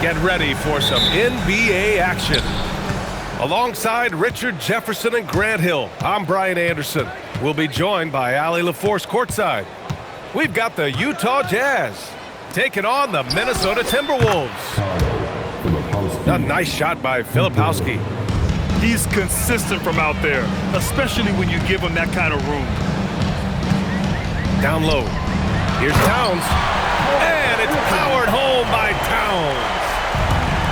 Get ready for some NBA action. Alongside Richard Jefferson and Grant Hill, I'm Brian Anderson. We'll be joined by Allie LaForce courtside. We've got the Utah Jazz taking on the Minnesota Timberwolves. A nice shot by Filipowski. He's consistent from out there, especially when you give him that kind of room. Down low. Here's Towns. And it's powered home by Towns.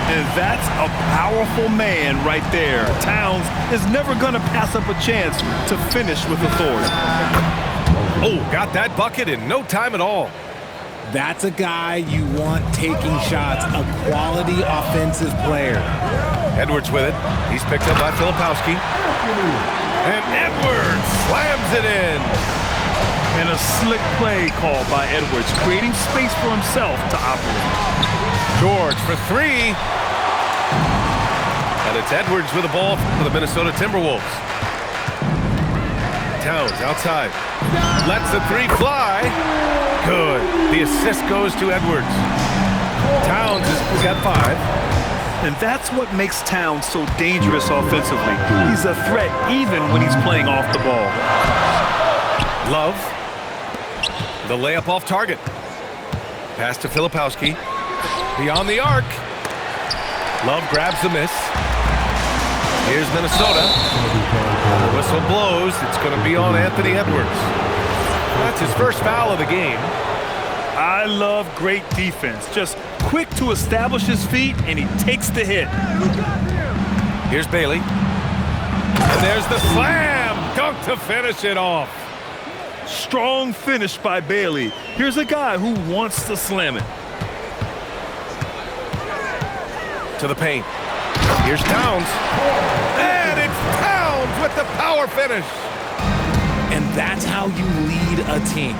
And that's a powerful man right there. Towns is never going to pass up a chance to finish with authority. Oh, got that bucket in no time at all. That's a guy you want taking shots, a quality offensive player. Edwards with it. He's picked up by Filipowski. And Edwards slams it in. And a slick play called by Edwards, creating space for himself to operate. George for three. And it's Edwards with the ball for the Minnesota Timberwolves. Towns outside. Lets the three fly. Good. The assist goes to Edwards. Towns has got 5. And that's what makes Towns so dangerous offensively. He's a threat even when he's playing off the ball. Love. The layup off target. Pass to Filipowski. Beyond the arc. Love grabs the miss. Here's Minnesota. The whistle blows. It's going to be on Anthony Edwards. That's his first foul of the game. I love great defense. Just quick to establish his feet, and he takes the hit. Here's Bailey. And there's the slam dunk to finish it off. Strong finish by Bailey. Here's a guy who wants to slam it. To the paint. Here's Towns. And it's Towns with the power finish. And that's how you lead a team.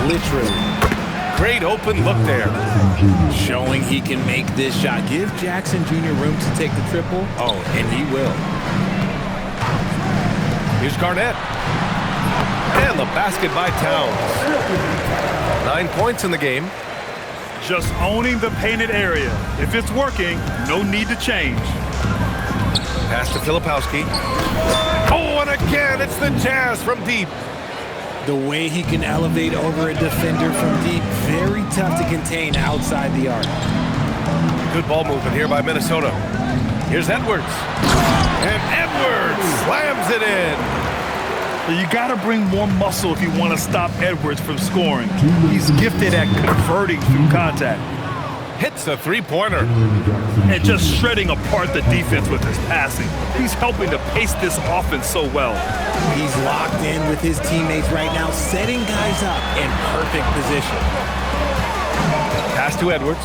Literally. Great open look there. Showing he can make this shot. Give Jackson Jr. room to take the triple. Oh, and he will. Here's Garnett. And the basket by Towns. 9 points in the game. Just owning the painted area. If it's working, no need to change. Pass to Filipowski. Oh, and again, it's the Jazz from deep. The way he can elevate over a defender from deep, very tough to contain outside the arc. Good ball movement here by Minnesota. Here's Edwards. And Edwards slams it in. You got to bring more muscle if you want to stop Edwards from scoring. He's gifted at converting through contact. Hits a three-pointer. And just shredding apart the defense with his passing. He's helping to pace this offense so well. He's locked in with his teammates right now, setting guys up in perfect position. Pass to Edwards.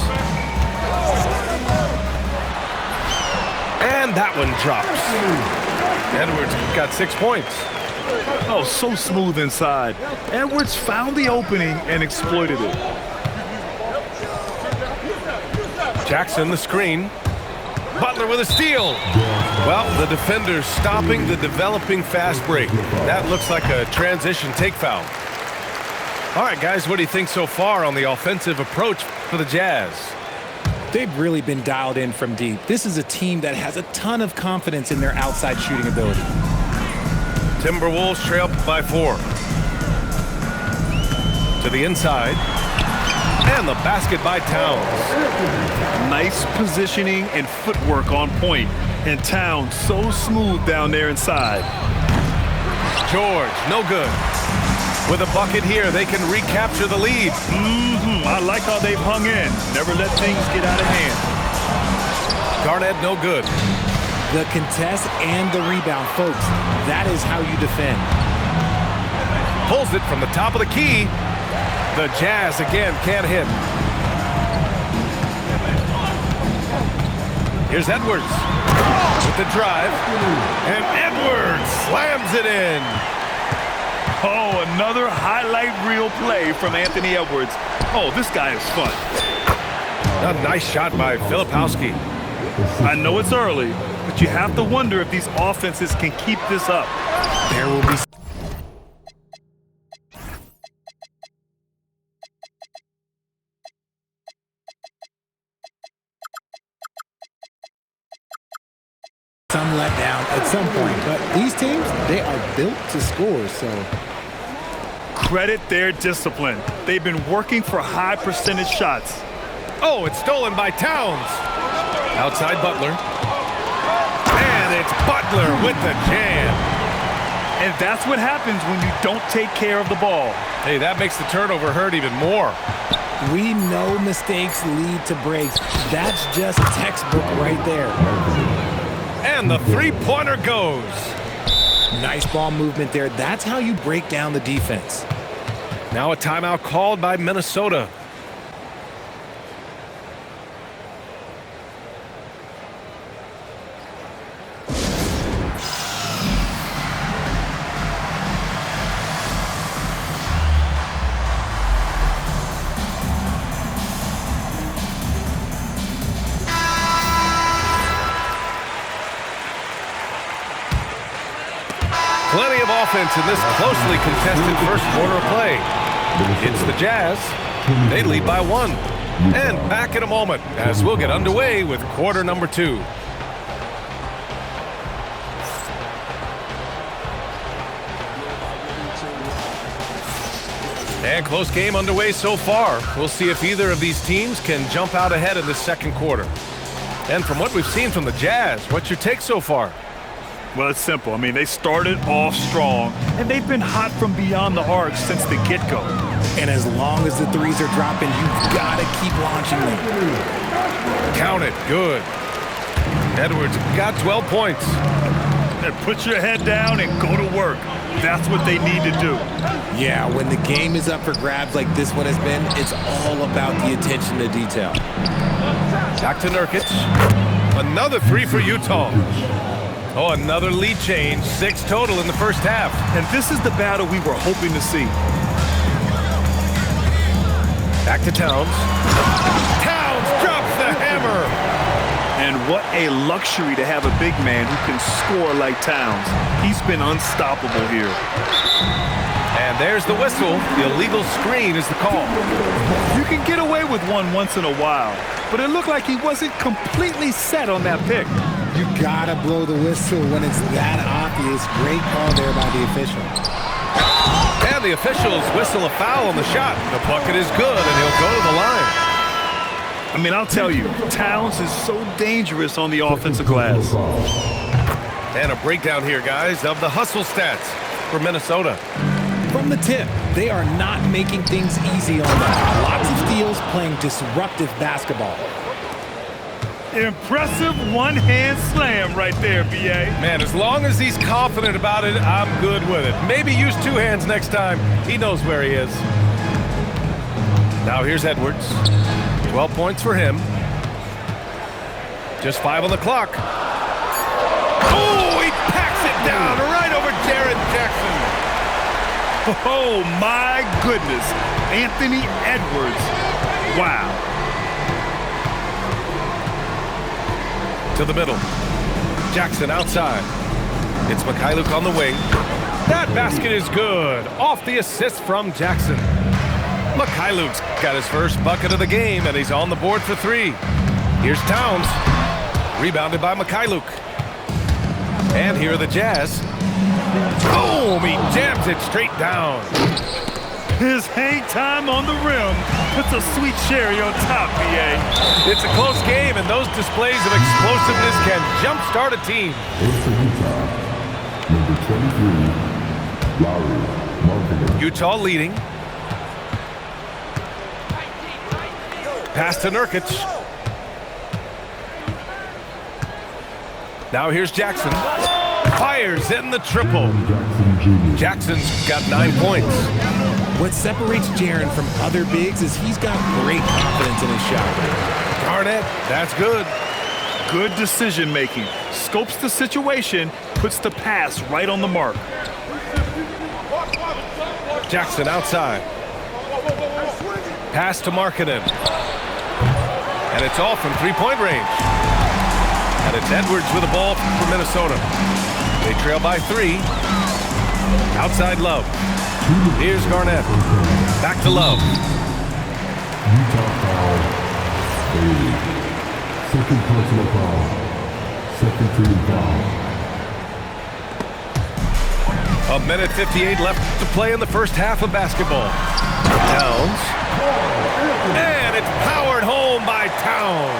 And that one drops. Edwards got 6 points. Oh, so smooth inside. Edwards found the opening and exploited it. Jackson the screen. Butler with a steal. Well, the defender's stopping the developing fast break. That looks like a transition take foul. All right, guys, what do you think so far on the offensive approach for the Jazz? They've really been dialed in from deep. This is a team that has a ton of confidence in their outside shooting ability. Timberwolves trail by 4. To the inside. And the basket by Towns. Nice positioning and footwork on point. And Towns so smooth down there inside. George, no good. With a bucket here, they can recapture the lead. I like how they've hung in. Never let things get out of hand. Garnett, no good. The contest and the rebound, folks. That is how you defend. Pulls it from the top of the key. The Jazz again can't hit. Here's Edwards with the drive. And Edwards slams it in. Oh, another highlight reel play from Anthony Edwards. Oh, this guy is fun. A nice shot by Filipowski. I know it's early, but you have to wonder if these offenses can keep this up. There will be at some point. But these teams, they are built to score, so. Credit their discipline. They've been working for high percentage shots. Oh, it's stolen by Towns. Outside Butler. And it's Butler with the jam. And that's what happens when you don't take care of the ball. Hey, that makes the turnover hurt even more. We know mistakes lead to breaks. That's just textbook right there. And the three-pointer goes. Nice ball movement there. That's how you break down the defense. Now a timeout called by Minnesota. Plenty of offense in this closely contested first quarter of play. It's the Jazz. They lead by 1. And back in a moment as we'll get underway with quarter number 2. And close game underway so far. We'll see if either of these teams can jump out ahead in the second quarter. And from what we've seen from the Jazz, what's your take so far? Well, it's simple. I mean, they started off strong, and they've been hot from beyond the arc since the get-go. And as long as the threes are dropping, you've got to keep launching them. Count it. Good. Edwards got 12 points. And put your head down and go to work. That's what they need to do. Yeah, when the game is up for grabs like this one has been, it's all about the attention to detail. Back to Nurkic. Another 3 for Utah. Oh, another lead change. 6 total in the first half. And this is the battle we were hoping to see. Back to Towns. Towns drops the hammer. And what a luxury to have a big man who can score like Towns. He's been unstoppable here. And there's the whistle. The illegal screen is the call. You can get away with one once in a while, but it looked like he wasn't completely set on that pick. You gotta blow the whistle when it's that obvious. Great call there by the official. And the officials whistle a foul on the shot. The bucket is good, and he'll go to the line. I mean, I'll tell you, Towns is so dangerous on the offensive glass. And a breakdown here, guys, of the hustle stats for Minnesota. From the tip, they are not making things easy on them. Lots of steals, playing disruptive basketball. Impressive one-hand slam right there, B.A. Man, as long as he's confident about it, I'm good with it. Maybe use 2 hands next time. He knows where he is. Now here's Edwards. 12 points for him. Just 5 on the clock. Oh, he packs it down right over Jaren Jackson. Oh, my goodness. Anthony Edwards. Wow. To the middle. Jackson outside. It's Mikhailuk on the wing. That basket is good. Off the assist from Jackson. Mikhailuk's got his first bucket of the game, and he's on the board for 3. Here's Towns. Rebounded by Mikhailuk. And here are the Jazz. Boom! He jams it straight down. His hang time on the rim puts a sweet cherry on top, B.A. It's a close game, and those displays of explosiveness can jumpstart a team. Utah leading. Pass to Nurkic. Now here's Jackson. Fires in the triple. Jackson's got 9 points. What separates Jaren from other bigs is he's got great confidence in his shot. Garnett, that's good. Good decision making. Scopes the situation, puts the pass right on the mark. Jackson outside. Pass to Markkanen. And it's all from 3-point range. And it's Edwards with the ball for Minnesota. They trail by 3. Outside Love. Here's Garnett. Back to Love. Utah foul. Second personal foul. Second team foul. A minute 58 left to play in the first half of basketball. Towns. And it's powered home by Towns.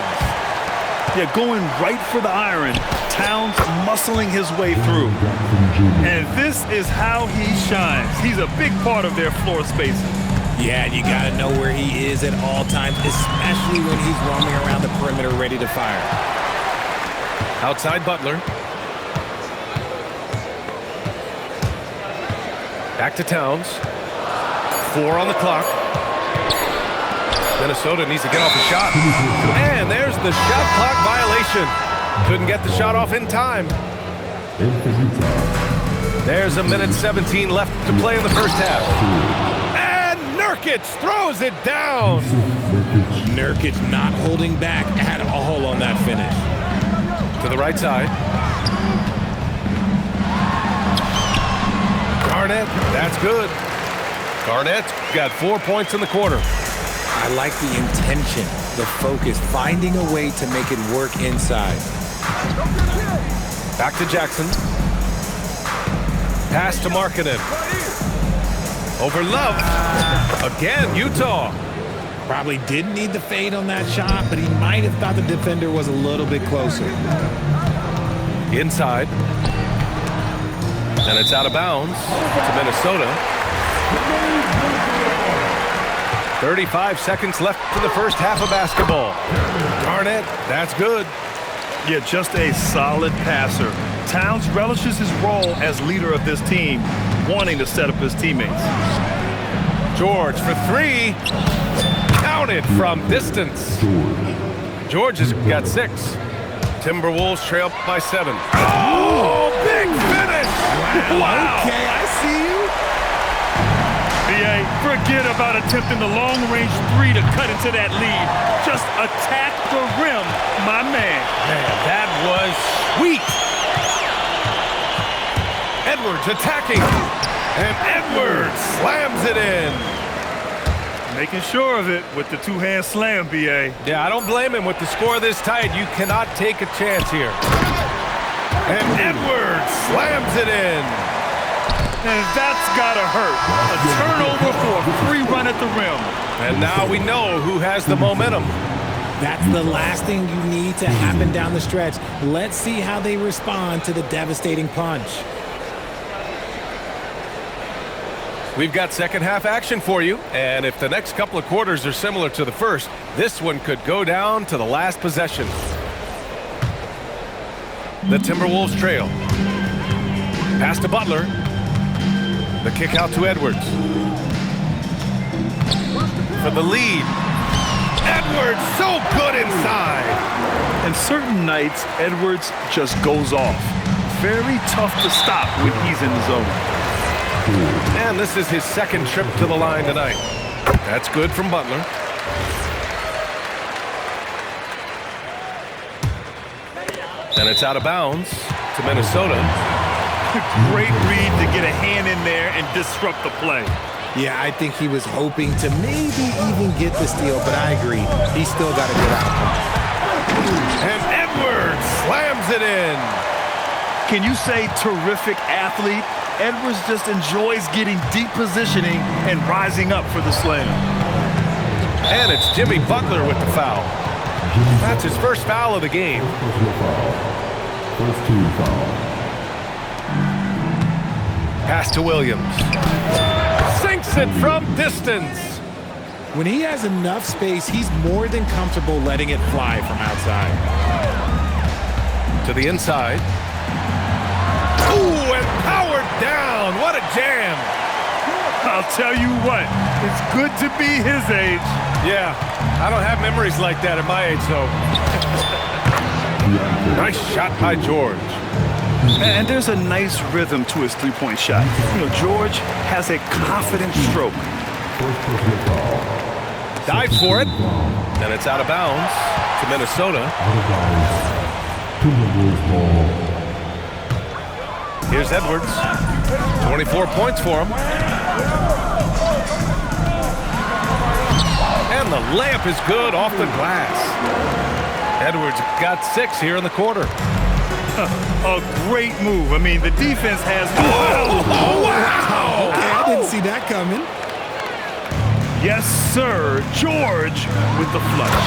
Yeah, going right for the iron. Towns muscling his way through. And this is how he shines. He's a big part of their floor spacing. Yeah, and you got to know where he is at all times, especially when he's roaming around the perimeter ready to fire. Outside Butler. Back to Towns. 4 on the clock. Minnesota needs to get off the shot. And there's the shot clock violation. Couldn't get the shot off in time. There's a minute 17 left to play in the first half. And Nurkic throws it down. Nurkic not holding back at all on that finish. To the right side. Garnett, that's good. Garnett's got 4 points in the quarter. I like the intention, the focus, finding a way to make it work inside. Back to Jackson. Pass to Markkanen. Over Love. Again, Utah. Probably didn't need the fade on that shot, but he might have thought the defender was a little bit closer. Inside. And it's out of bounds to Minnesota. 35 seconds left to the first half of basketball. Garnett, that's good. Yeah, just a solid passer. Towns relishes his role as leader of this team, wanting to set up his teammates. George for 3. Counted from distance. George has got 6. Timberwolves trail by 7. Oh, big finish! Wow. Okay, I see you. BA, forget about attempting the long-range 3 to cut into that lead. Just attack the rim, my man. Man, that was sweet. Edwards attacking. And Edwards slams it in. Making sure of it with the two-hand slam, BA. Yeah, I don't blame him with the score this tight. You cannot take a chance here. And Edwards slams it in. And that's gotta hurt. A turnover for a free run at the rim. And now we know who has the momentum. That's the last thing you need to happen down the stretch. Let's see how they respond to the devastating punch. We've got second half action for you, and if the next couple of quarters are similar to the first, this one could go down to the last possession. The Timberwolves trail. Pass to Butler. The kick out to Edwards. For the lead. Edwards so good inside. And certain nights, Edwards just goes off. Very tough to stop when he's in the zone. And this is his second trip to the line tonight. That's good from Butler. And it's out of bounds to Minnesota. Great read to get a hand in there and disrupt the play. Yeah, I think he was hoping to maybe even get the steal, but I agree. He still got a good outcome. And Edwards slams it in. Can you say terrific athlete? Edwards just enjoys getting deep positioning and rising up for the slam. And it's Jimmy Butler with the foul. That's his first foul of the game. First team foul. Pass to Williams. Sinks it from distance. When he has enough space, he's more than comfortable letting it fly from outside. To the inside. Ooh, and powered down. What a jam. I'll tell you what, it's good to be his age. Yeah, I don't have memories like that at my age, though. Nice shot by George. And there's a nice rhythm to his three-point shot. You know, George has a confident stroke. Dive for it. And it's out of bounds to Minnesota. Here's Edwards. 24 points for him. And the layup is good off the glass. Edwards got 6 here in the quarter. A great move. I mean, the defense has... Oh, wow! Okay, I didn't see that coming. Yes, sir. George with the flush.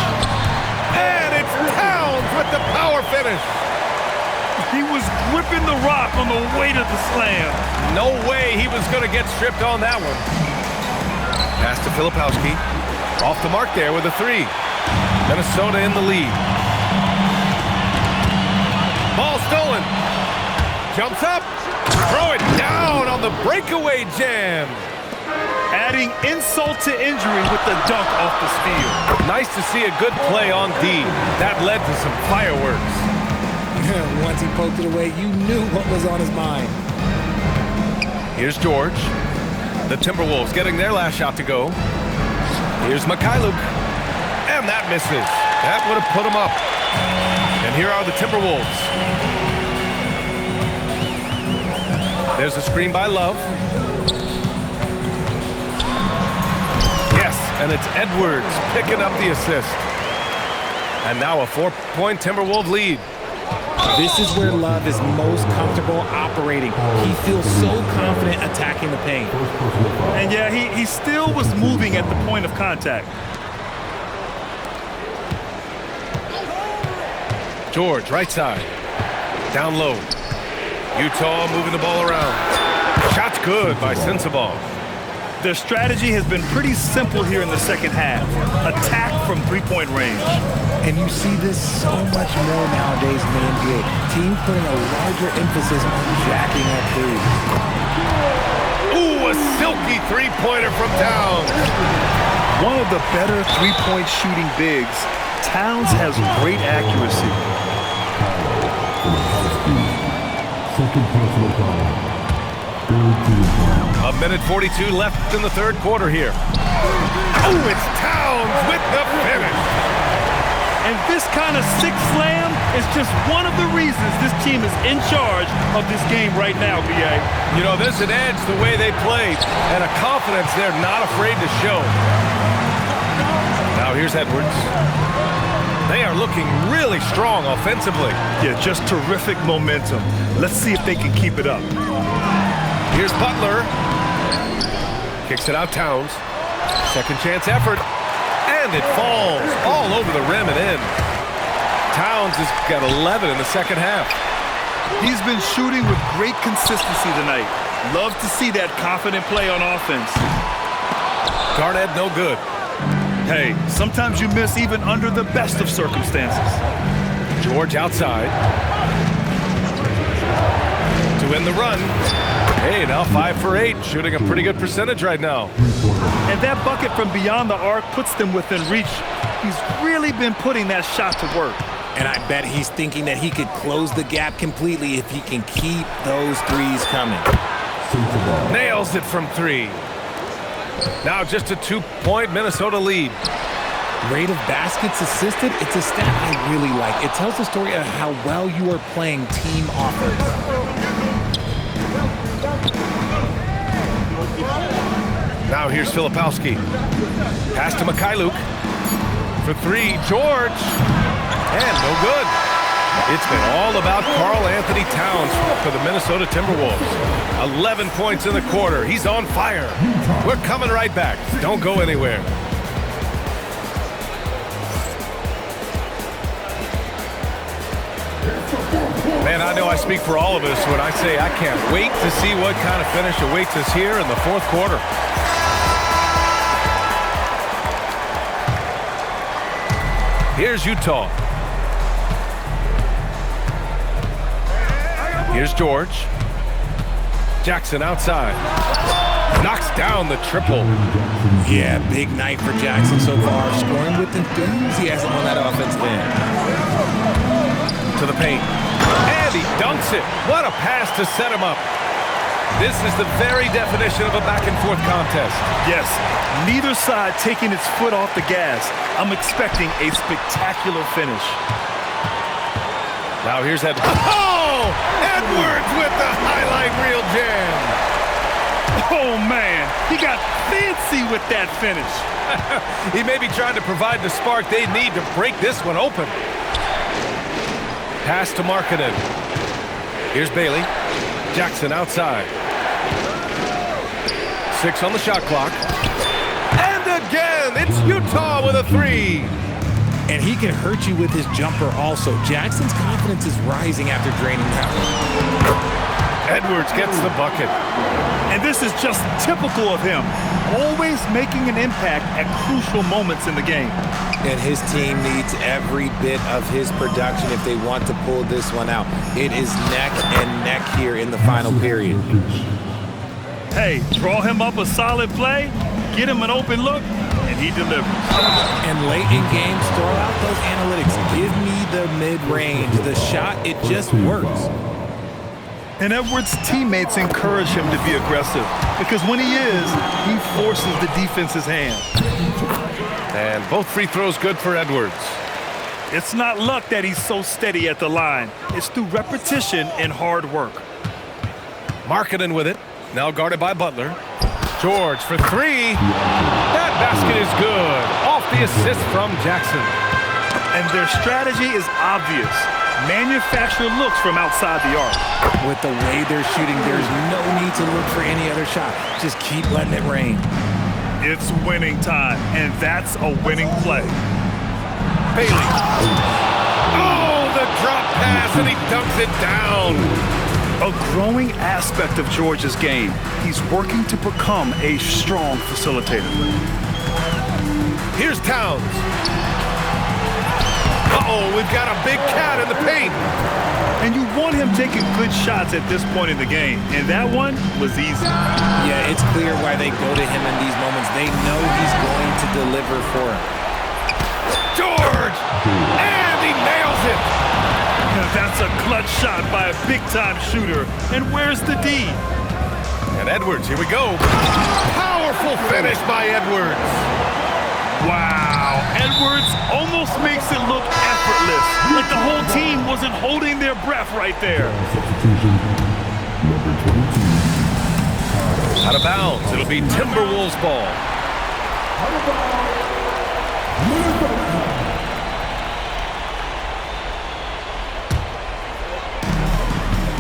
And it's Towns with the power finish. He was gripping the rock on the way to the slam. No way he was going to get stripped on that one. Pass to Filipowski. Off the mark there with a three. Minnesota in the lead. Ball stolen. Jumps up. Throw it down on the breakaway jam. Adding insult to injury with the dunk off the steal. Nice to see a good play on D. That led to some fireworks. Once he poked it away, you knew what was on his mind. Here's George. The Timberwolves getting their last shot to go. Here's Mikhailuk. And that misses. That would have put him up. And here are the Timberwolves. There's a screen by Love. Yes, and it's Edwards picking up the assist. And now a 4-point Timberwolves lead. This is where Love is most comfortable operating. He feels so confident attacking the paint. And yeah, he still was moving at the point of contact. George, right side. Down low. Utah moving the ball around. Shot's good by Sensabaugh. Their strategy has been pretty simple here in the second half. Attack from three-point range. And you see this so much more nowadays in the NBA. Teams putting a larger emphasis on jacking up threes. Ooh, a silky three-pointer from Towns. One of the better three-point shooting bigs. Towns has great accuracy. Second personal foul. A minute 42 left in the third quarter here. Oh, it's Towns with the finish. And this kind of sixth slam is just one of the reasons this team is in charge of this game right now, B.A. You know, there's an edge the way they played and a confidence they're not afraid to show. Now here's Edwards. They are looking really strong offensively. Yeah, just terrific momentum. Let's see if they can keep it up. Here's Butler. Kicks it out Towns. Second chance effort. And it falls all over the rim and in. Towns has got 11 in the second half. He's been shooting with great consistency tonight. Love to see that confident play on offense. Garnett no good. Hey, sometimes you miss even under the best of circumstances. George outside. To win the run. Hey, now 5 for 8, shooting a pretty good percentage right now. And that bucket from beyond the arc puts them within reach. He's really been putting that shot to work. And I bet he's thinking that he could close the gap completely if he can keep those threes coming. Nails it from 3. Now just a 2-point Minnesota lead. Rate of baskets assisted, it's a stat I really like. It tells the story of how well you are playing team offense. Now here's Filipowski. Pass to Mikhailuk. For 3, George. And no good. It's been all about Karl Anthony Towns for the Minnesota Timberwolves. 11 points in the quarter. He's on fire. We're coming right back. Don't go anywhere. Man, I know I speak for all of us when I say I can't wait to see what kind of finish awaits us here in the fourth quarter. Here's Utah. Here's George. Jackson outside. Knocks down the triple. Yeah, big night for Jackson so far. Scoring with enthusiasm on that offensive end. To the paint. And he dunks it. What a pass to set him up. This is the very definition of a back-and-forth contest. Yes, neither side taking its foot off the gas. I'm expecting a spectacular finish. Now here's Edwards. Oh! Edwards with the highlight reel jam. Oh, man, he got fancy with that finish. He may be trying to provide the spark they need to break this one open. Pass to Markkanen. Here's Bailey. Jackson outside. 6 on the shot clock. And again, it's Utah with a 3. And he can hurt you with his jumper also. Jackson's confidence is rising after draining that. Edwards gets the bucket. And this is just typical of him, always making an impact at crucial moments in the game. And his team needs every bit of his production if they want to pull this one out. It is neck and neck here in the final period. Hey, draw him up a solid play, get him an open look, and he delivers. And late in games, throw out those analytics. Give me the mid-range. The shot, it just works. And Edwards' teammates encourage him to be aggressive because when he is, he forces the defense's hand. And both free throws good for Edwards. It's not luck that he's so steady at the line. It's through repetition and hard work. Markkanen with it. Now guarded by Butler. George for 3. That basket is good. Off the assist from Jackson. And their strategy is obvious. Manufacture looks from outside the arc. With the way they're shooting, there's no need to look for any other shot. Just keep letting it rain. It's winning time, and that's a winning play. Bailey. Oh, the drop pass, and he dunks it down. A growing aspect of George's game. He's working to become a strong facilitator. Here's Towns. Uh-oh, we've got a big cat in the paint. And you want him taking good shots at this point in the game, and that one was easy. Yeah, it's clear why they go to him in these moments. They know he's going to deliver for him. George! And he nails it! That's a clutch shot by a big-time shooter. And where's the D? And Edwards, here we go. Powerful finish by Edwards. Wow, Edwards almost makes it look effortless, like the whole team wasn't holding their breath right there. Substitution, number 22. Out of bounds, it'll be Timberwolves ball.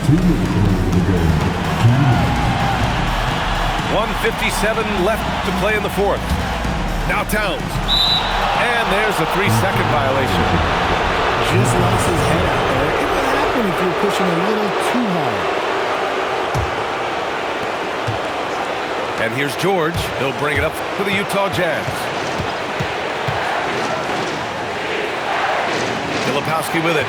Two minutes in the game. 1:57 left to play in the fourth. Now Towns. And there's a 3-second violation. Just lost his head out there. It would happen if you're pushing a little too hard. And here's George. He'll bring it up for the Utah Jazz. Filipowski with it.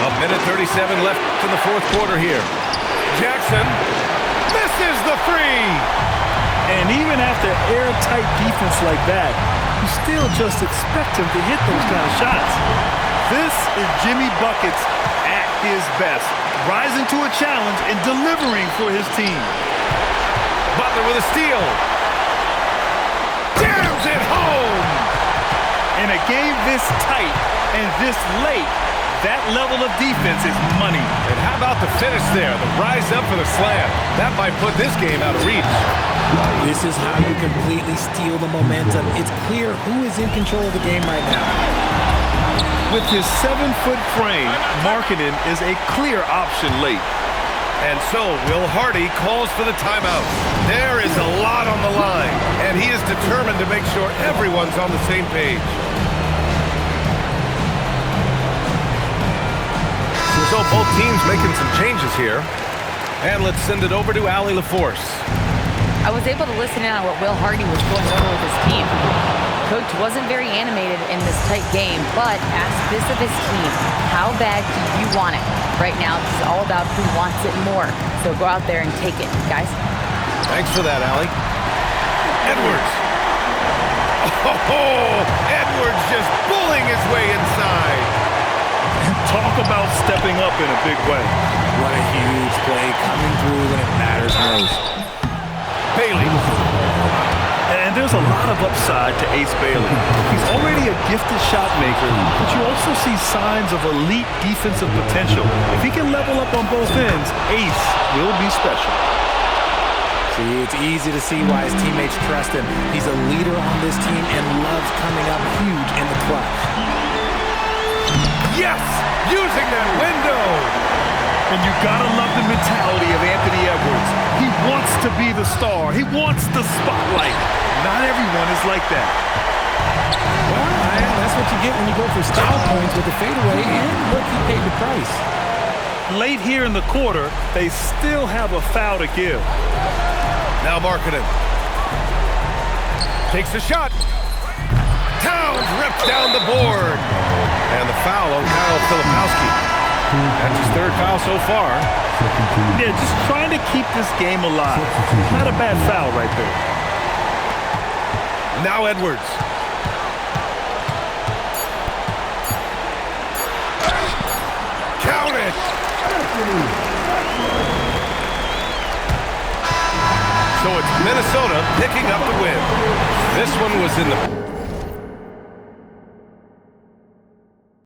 A minute 37 left in the fourth quarter here. Jackson misses the 3. And even after airtight defense like that, you still just expect him to hit those kind of shots. This is Jimmy Buckets at his best, rising to a challenge and delivering for his team. Butler with a steal. Jams it home. In a game this tight and this late, that level of defense is money. And how about the finish there? The rise up for the slam. That might put this game out of reach. This is how you completely steal the momentum. It's clear who is in control of the game right now. With his 7-foot frame, Markkanen is a clear option late. And so Will Hardy calls for the timeout. There is a lot on the line, and he is determined to make sure everyone's on the same page. So both teams making some changes here. And let's send it over to Allie LaForce. I was able to listen in on what Will Hardy was going over with his team. Coach wasn't very animated in this tight game, but asked this of his team: how bad do you want it? Right now, this is all about who wants it more. So go out there and take it, guys. Thanks for that, Allie. Edwards. Oh, Edwards just bullying his way inside. Talk about stepping up in a big way. What a huge play coming through when it matters most. Bailey. And there's a lot of upside to Ace Bailey. He's already a gifted shot maker, but you also see signs of elite defensive potential. If he can level up on both ends, Ace will be special. See, it's easy to see why his teammates trust him. He's a leader on this team and loves coming up huge in the clutch. Yes! Using that window! And you gotta love the mentality of Anthony Edwards. He wants to be the star. He wants the spotlight. Not everyone is like that. Well, that's what you get when you go for style points with the fadeaway, and look, he paid the price. Late here in the quarter, they still have a foul to give. Now Markkanen takes the shot. Towns ripped down the board. And the foul on Kyle Filipowski. That's his third foul so far. Yeah, just trying to keep this game alive. Not a bad foul right there. Now Edwards. Count it! So it's Minnesota picking up the win. This one was in the